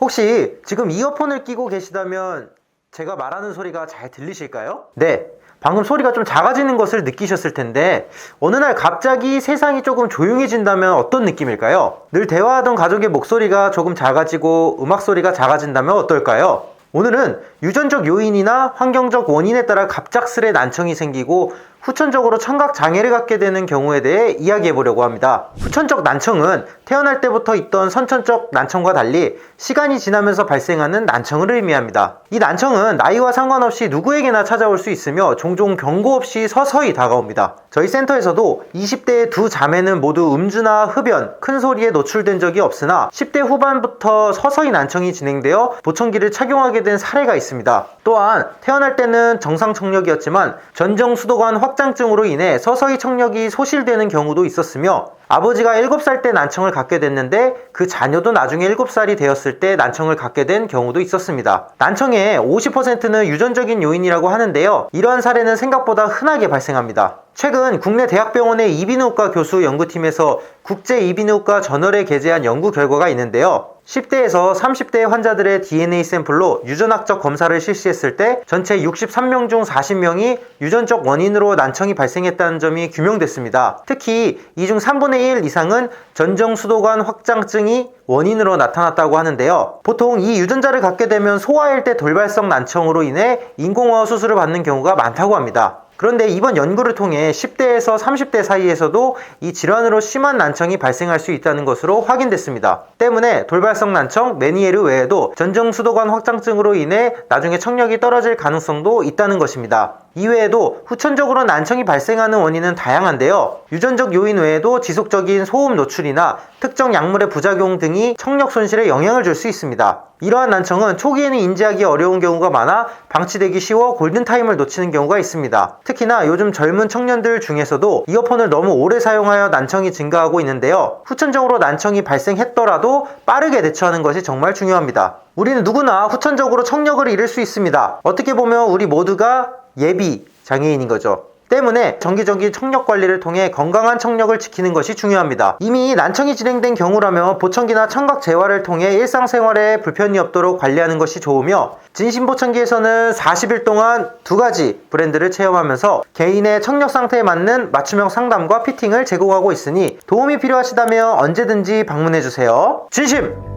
혹시 지금 이어폰을 끼고 계시다면 제가 말하는 소리가 잘 들리실까요? 네, 방금 소리가 좀 작아지는 것을 느끼셨을 텐데 어느 날 갑자기 세상이 조금 조용해진다면 어떤 느낌일까요? 늘 대화하던 가족의 목소리가 조금 작아지고 음악 소리가 작아진다면 어떨까요? 오늘은 유전적 요인이나 환경적 원인에 따라 갑작스레 난청이 생기고 후천적으로 청각 장애를 갖게 되는 경우에 대해 이야기해 보려고 합니다. 후천적 난청은 태어날 때부터 있던 선천적 난청과 달리 시간이 지나면서 발생하는 난청을 의미합니다. 이 난청은 나이와 상관없이 누구에게나 찾아올 수 있으며 종종 경고 없이 서서히 다가옵니다. 저희 센터에서도 20대의 두 자매는 모두 음주나 흡연, 큰 소리에 노출된 적이 없으나 10대 후반부터 서서히 난청이 진행되어 보청기를 착용하게 된 사례가 있습니다. 또한 태어날 때는 정상 청력이었지만 전정수도관 확장증으로 인해 서서히 청력이 소실되는 경우도 있었으며 아버지가 7살 때 난청을 갖게 됐는데 그 자녀도 나중에 7살이 되었을 때 난청을 갖게 된 경우도 있었습니다. 난청의 50%는 유전적인 요인이라고 하는데요. 이러한 사례는 생각보다 흔하게 발생합니다. 최근 국내 대학병원의 이비인후과 교수 연구팀에서 국제이비인후과 저널에 게재한 연구 결과가 있는데요. 10대에서 30대 환자들의 DNA 샘플로 유전학적 검사를 실시했을 때 전체 63명 중 40명이 유전적 원인으로 난청이 발생했다는 점이 규명됐습니다. 특히 이 중 3분의 1 이상은 전정수도관 확장증이 원인으로 나타났다고 하는데요. 보통 이 유전자를 갖게 되면 소아일 때 돌발성 난청으로 인해 인공호화 수술을 받는 경우가 많다고 합니다. 그런데 이번 연구를 통해 10대에서 30대 사이에서도 이 질환으로 심한 난청이 발생할 수 있다는 것으로 확인됐습니다. 때문에 돌발성 난청, 메니에르 외에도 전정수도관 확장증으로 인해 나중에 청력이 떨어질 가능성도 있다는 것입니다. 이외에도 후천적으로 난청이 발생하는 원인은 다양한데요. 유전적 요인 외에도 지속적인 소음 노출이나 특정 약물의 부작용 등이 청력 손실에 영향을 줄 수 있습니다. 이러한 난청은 초기에는 인지하기 어려운 경우가 많아 방치되기 쉬워 골든타임을 놓치는 경우가 있습니다. 특히나 요즘 젊은 청년들 중에서도 이어폰을 너무 오래 사용하여 난청이 증가하고 있는데요. 후천적으로 난청이 발생했더라도 빠르게 대처하는 것이 정말 중요합니다. 우리는 누구나 후천적으로 청력을 잃을 수 있습니다. 어떻게 보면 우리 모두가 예비 장애인인 거죠. 때문에 정기적인 청력 관리를 통해 건강한 청력을 지키는 것이 중요합니다. 이미 난청이 진행된 경우라면 보청기나 청각 재활을 통해 일상생활에 불편이 없도록 관리하는 것이 좋으며 진심보청기에서는 40일 동안 2가지 브랜드를 체험하면서 개인의 청력 상태에 맞는 맞춤형 상담과 피팅을 제공하고 있으니 도움이 필요하시다면 언제든지 방문해주세요. 진심!